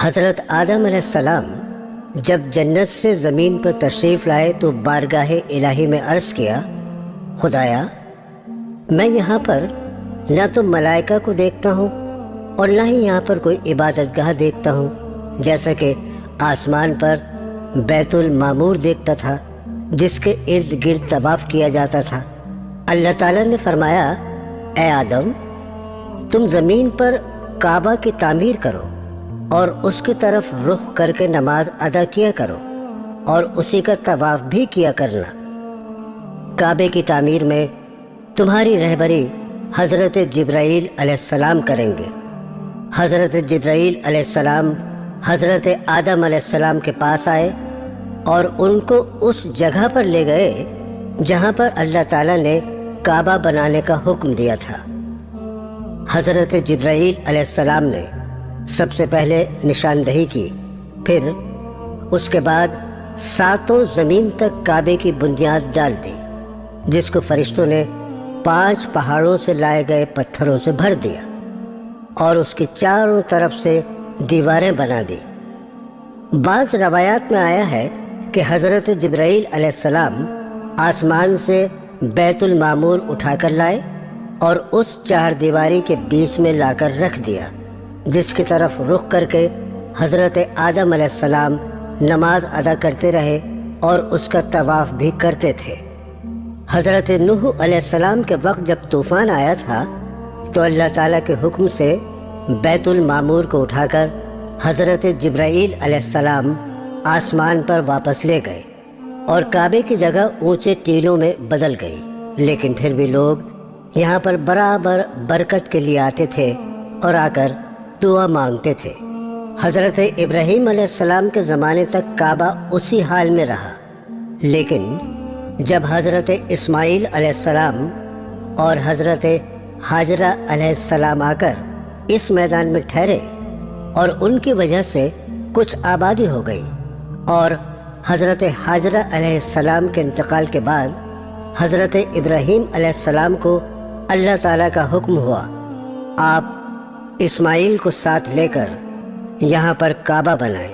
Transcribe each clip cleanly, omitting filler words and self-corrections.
حضرت آدم علیہ السلام جب جنت سے زمین پر تشریف لائے تو بارگاہ الہی میں عرض کیا، خدایا میں یہاں پر نہ تو ملائکہ کو دیکھتا ہوں اور نہ ہی یہاں پر کوئی عبادت گاہ دیکھتا ہوں، جیسا کہ آسمان پر بیت المعمور دیکھتا تھا جس کے ارد گرد طواف کیا جاتا تھا۔ اللہ تعالیٰ نے فرمایا، اے آدم تم زمین پر کعبہ کی تعمیر کرو اور اس کی طرف رخ کر کے نماز ادا کیا کرو اور اسی کا طواف بھی کیا کرنا۔ کعبے کی تعمیر میں تمہاری رہبری حضرت جبرائیل علیہ السلام کریں گے۔ حضرت جبرائیل علیہ السلام حضرت آدم علیہ السلام کے پاس آئے اور ان کو اس جگہ پر لے گئے جہاں پر اللہ تعالیٰ نے کعبہ بنانے کا حکم دیا تھا۔ حضرت جبرائیل علیہ السلام نے سب سے پہلے نشاندہی کی، پھر اس کے بعد 7 زمین تک کعبے کی بنیاد ڈال دی، جس کو فرشتوں نے 5 پہاڑوں سے لائے گئے پتھروں سے بھر دیا اور اس کی چاروں طرف سے دیواریں بنا دی۔ بعض روایات میں آیا ہے کہ حضرت جبرائیل علیہ السلام آسمان سے بیت المعمور اٹھا کر لائے اور اس 4 دیواری کے بیچ میں لا کر رکھ دیا، جس کی طرف رخ کر کے حضرت آدم علیہ السلام نماز ادا کرتے رہے اور اس کا طواف بھی کرتے تھے۔ حضرت نوح علیہ السلام کے وقت جب طوفان آیا تھا تو اللہ تعالیٰ کے حکم سے بیت المعمور کو اٹھا کر حضرت جبرائیل علیہ السلام آسمان پر واپس لے گئے اور کعبے کی جگہ اونچے ٹیلوں میں بدل گئی، لیکن پھر بھی لوگ یہاں پر برابر برکت کے لیے آتے تھے اور آ کر دعا مانگتے تھے۔ حضرت ابراہیم علیہ السلام کے زمانے تک کعبہ اسی حال میں رہا، لیکن جب حضرت اسماعیل علیہ السلام اور حضرت ہاجرہ علیہ السلام آ کر اس میدان میں ٹھہرے اور ان کی وجہ سے کچھ آبادی ہو گئی، اور حضرت ہاجرہ علیہ السلام کے انتقال کے بعد حضرت ابراہیم علیہ السلام کو اللہ تعالیٰ کا حکم ہوا، آپ اسماعیل کو ساتھ لے کر یہاں پر کعبہ بنائیں۔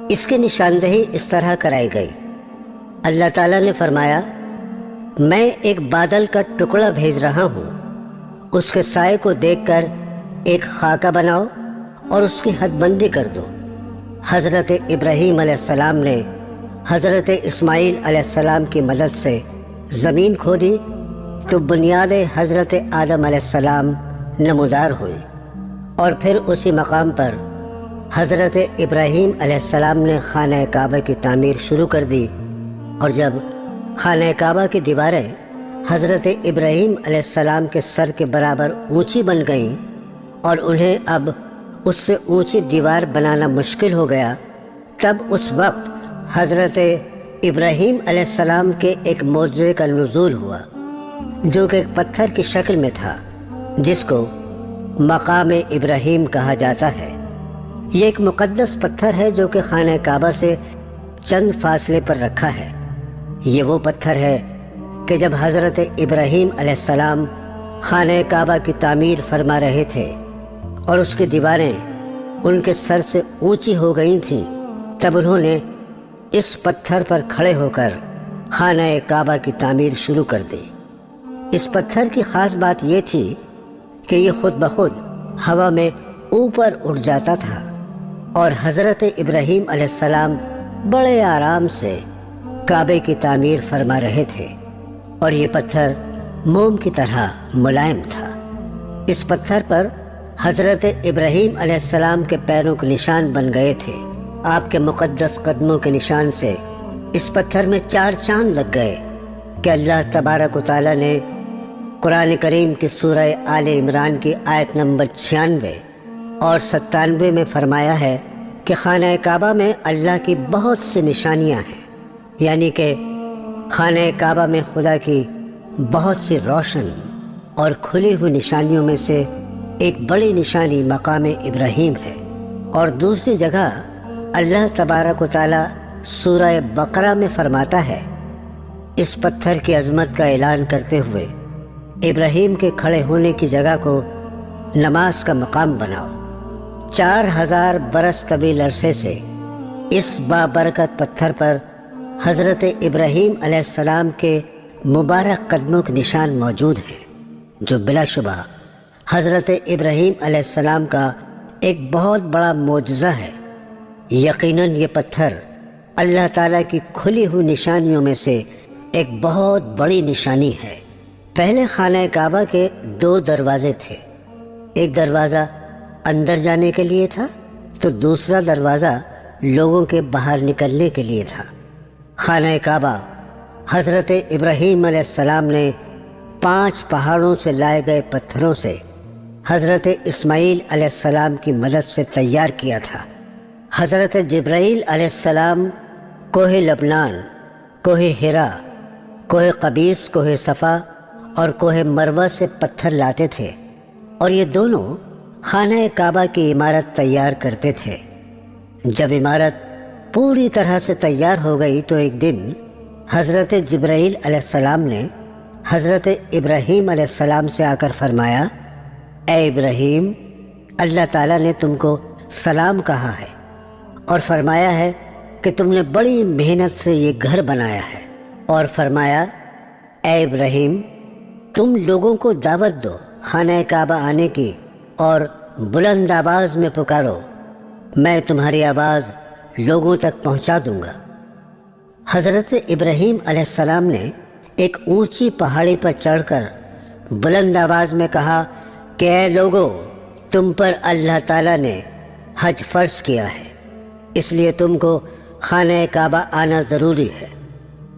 اس کی نشاندہی اس طرح کرائی گئی۔ اللہ تعالیٰ نے فرمایا، میں ایک بادل کا ٹکڑا بھیج رہا ہوں، اس کے سائے کو دیکھ کر ایک خاکہ بناؤ اور اس کی حد بندی کر دو۔ حضرت ابراہیم علیہ السلام نے حضرت اسماعیل علیہ السلام کی مدد سے زمین کھودی تو بنیاد حضرت آدم علیہ السلام نمودار ہوئی، اور پھر اسی مقام پر حضرت ابراہیم علیہ السلام نے خانہ کعبہ کی تعمیر شروع کر دی، اور جب خانہ کعبہ کی دیواریں حضرت ابراہیم علیہ السلام کے سر کے برابر اونچی بن گئیں اور انہیں اب اس سے اونچی دیوار بنانا مشکل ہو گیا، تب اس وقت حضرت ابراہیم علیہ السلام کے ایک معجزے کا نزول ہوا، جو کہ ایک پتھر کی شکل میں تھا، جس کو مقام ابراہیم کہا جاتا ہے۔ یہ ایک مقدس پتھر ہے جو کہ خانہ کعبہ سے چند فاصلے پر رکھا ہے۔ یہ وہ پتھر ہے کہ جب حضرت ابراہیم علیہ السلام خانہ کعبہ کی تعمیر فرما رہے تھے اور اس کی دیواریں ان کے سر سے اونچی ہو گئی تھیں، تب انہوں نے اس پتھر پر کھڑے ہو کر خانہ کعبہ کی تعمیر شروع کر دی۔ اس پتھر کی خاص بات یہ تھی کہ یہ خود بخود ہوا میں اوپر اٹھ جاتا تھا، اور حضرت ابراہیم علیہ السلام بڑے آرام سے کعبے کی تعمیر فرما رہے تھے، اور یہ پتھر موم کی طرح ملائم تھا۔ اس پتھر پر حضرت ابراہیم علیہ السلام کے پیروں کے نشان بن گئے تھے۔ آپ کے مقدس قدموں کے نشان سے اس پتھر میں 4 چاند لگ گئے کہ اللہ تبارک و تعالیٰ نے قرآن کریم کی سورہ آل عمران کی آیت نمبر 96 اور 97 میں فرمایا ہے کہ خانہ کعبہ میں اللہ کی بہت سی نشانیاں ہیں، یعنی کہ خانہ کعبہ میں خدا کی بہت سی روشن اور کھلی ہوئی نشانیوں میں سے ایک بڑی نشانی مقام ابراہیم ہے۔ اور دوسری جگہ اللہ تبارک و تعالیٰ سورہ بقرہ میں فرماتا ہے، اس پتھر کی عظمت کا اعلان کرتے ہوئے ابراہیم کے کھڑے ہونے کی جگہ کو نماز کا مقام بناؤ۔ 4000 برس طویل عرصے سے اس بابرکت پتھر پر حضرت ابراہیم علیہ السلام کے مبارک قدموں کے نشان موجود ہیں، جو بلا شبہ حضرت ابراہیم علیہ السلام کا ایک بہت بڑا معجزہ ہے۔ یقیناً یہ پتھر اللہ تعالیٰ کی کھلی ہوئی نشانیوں میں سے ایک بہت بڑی نشانی ہے۔ پہلے خانہ کعبہ کے 2 دروازے تھے، ایک دروازہ اندر جانے کے لیے تھا تو دوسرا دروازہ لوگوں کے باہر نکلنے کے لیے تھا۔ خانہ کعبہ حضرت ابراہیم علیہ السلام نے 5 پہاڑوں سے لائے گئے پتھروں سے حضرت اسماعیل علیہ السلام کی مدد سے تیار کیا تھا۔ حضرت جبرائیل علیہ السلام کوہ لبنان، کوہ ہرا، کوہ قبیس، کوہ صفا اور کوہ مروہ سے پتھر لاتے تھے اور یہ دونوں خانہ کعبہ کی عمارت تیار کرتے تھے۔ جب عمارت پوری طرح سے تیار ہو گئی تو ایک دن حضرت جبرائیل علیہ السلام نے حضرت ابراہیم علیہ السلام سے آ کر فرمایا، اے ابراہیم، اللہ تعالیٰ نے تم کو سلام کہا ہے اور فرمایا ہے کہ تم نے بڑی محنت سے یہ گھر بنایا ہے، اور فرمایا، اے ابراہیم، تم لوگوں کو دعوت دو خانہ کعبہ آنے کی اور بلند آواز میں پکارو، میں تمہاری آواز لوگوں تک پہنچا دوں گا۔ حضرت ابراہیم علیہ السلام نے ایک اونچی پہاڑی پر چڑھ کر بلند آواز میں کہا کہ اے لوگو، تم پر اللہ تعالیٰ نے حج فرض کیا ہے، اس لیے تم کو خانہ کعبہ آنا ضروری ہے۔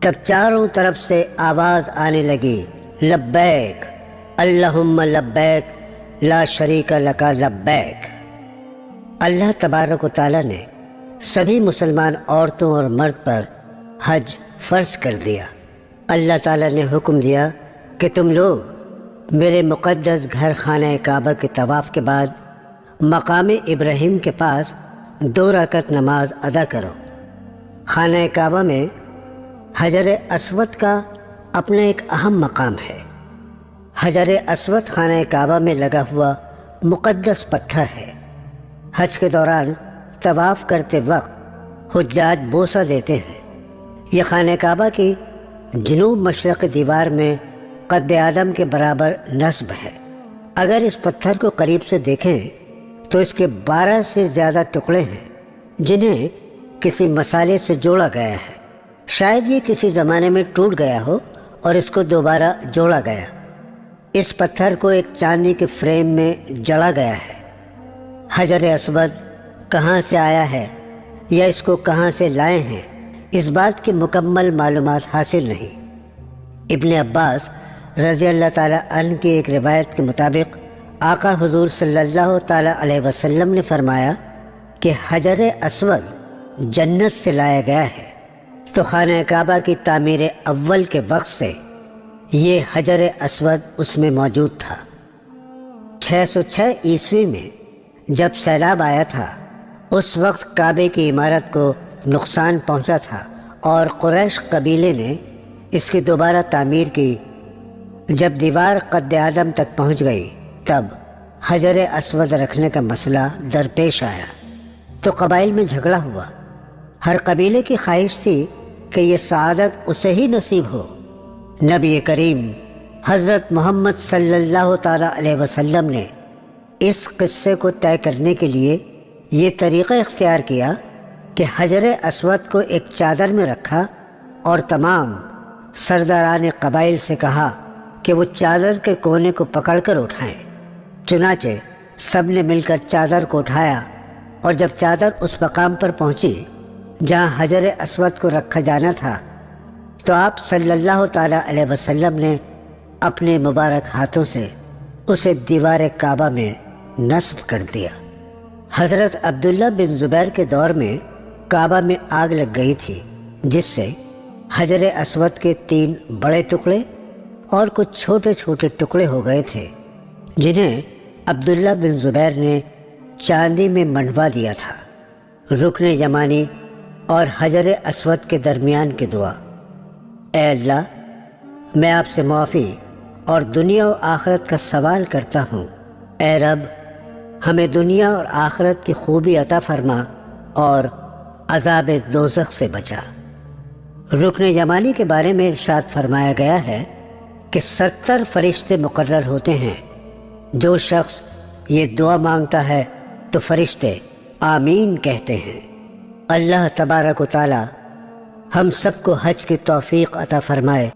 تب چاروں طرف سے آواز آنے لگی، لبیک اللہم لبیک لا شریک لک لبیک۔ اللہ تبارک و تعالیٰ نے سبھی مسلمان عورتوں اور مرد پر حج فرض کر دیا۔ اللہ تعالیٰ نے حکم دیا کہ تم لوگ میرے مقدس گھر خانہ کعبہ کے طواف کے بعد مقام ابراہیم کے پاس 2 رکعت نماز ادا کرو۔ خانہ کعبہ میں حجر اسود کا اپنا ایک اہم مقام ہے۔ حجر اسود خانہ کعبہ میں لگا ہوا مقدس پتھر ہے۔ حج کے دوران طواف کرتے وقت حجاج بوسہ دیتے ہیں۔ یہ خانہ کعبہ کی جنوب مشرقی دیوار میں قد آدم کے برابر نصب ہے۔ اگر اس پتھر کو قریب سے دیکھیں تو اس کے 12 سے زیادہ ٹکڑے ہیں جنہیں کسی مسالے سے جوڑا گیا ہے۔ شاید یہ کسی زمانے میں ٹوٹ گیا ہو اور اس کو دوبارہ جوڑا گیا۔ اس پتھر کو ایک چاندی کے فریم میں جڑا گیا ہے۔ حجر اسود کہاں سے آیا ہے یا اس کو کہاں سے لائے ہیں، اس بات کی مکمل معلومات حاصل نہیں۔ ابن عباس رضی اللہ تعالیٰ عنہ کی ایک روایت کے مطابق آقا حضور صلی اللہ تعالیٰ علیہ وسلم نے فرمایا کہ حجر اسود جنت سے لایا گیا ہے، تو خانہ کعبہ کی تعمیر اول کے وقت سے یہ حجر اسود اس میں موجود تھا۔ 606 عیسوی میں جب سیلاب آیا تھا، اس وقت کعبے کی عمارت کو نقصان پہنچا تھا اور قریش قبیلے نے اس کی دوبارہ تعمیر کی۔ جب دیوار قد آدم تک پہنچ گئی تب حجر اسود رکھنے کا مسئلہ درپیش آیا تو قبائل میں جھگڑا ہوا۔ ہر قبیلے کی خواہش تھی کہ یہ سعادت اسے ہی نصیب ہو۔ نبی کریم حضرت محمد صلی اللہ تعالیٰ علیہ وسلم نے اس قصے کو طے کرنے کے لیے یہ طریقہ اختیار کیا کہ حجر اسود کو ایک چادر میں رکھا اور تمام سرداران قبائل سے کہا کہ وہ چادر کے کونے کو پکڑ کر اٹھائیں۔ چنانچہ سب نے مل کر چادر کو اٹھایا اور جب چادر اس مقام پر پہنچی جہاں حجر اسود کو رکھا جانا تھا تو آپ صلی اللہ تعالیٰ علیہ وسلم نے اپنے مبارک ہاتھوں سے اسے دیوار کعبہ میں نصب کر دیا۔ حضرت عبداللہ بن زبیر کے دور میں کعبہ میں آگ لگ گئی تھی، جس سے حجر اسود کے 3 بڑے ٹکڑے اور کچھ چھوٹے چھوٹے ٹکڑے ہو گئے تھے، جنہیں عبداللہ بن زبیر نے چاندی میں منڈوا دیا تھا۔ رکن یمانی اور حجر اسود کے درمیان کی دعا: اے اللہ، میں آپ سے معافی اور دنیا و آخرت کا سوال کرتا ہوں۔ اے رب، ہمیں دنیا اور آخرت کی خوبی عطا فرما اور عذاب دوزخ سے بچا۔ رکن یمانی کے بارے میں ارشاد فرمایا گیا ہے کہ 70 فرشتے مقرر ہوتے ہیں۔ جو شخص یہ دعا مانگتا ہے تو فرشتے آمین کہتے ہیں۔ اللہ تبارک و تعالی ہم سب کو حج کی توفیق عطا فرمائے۔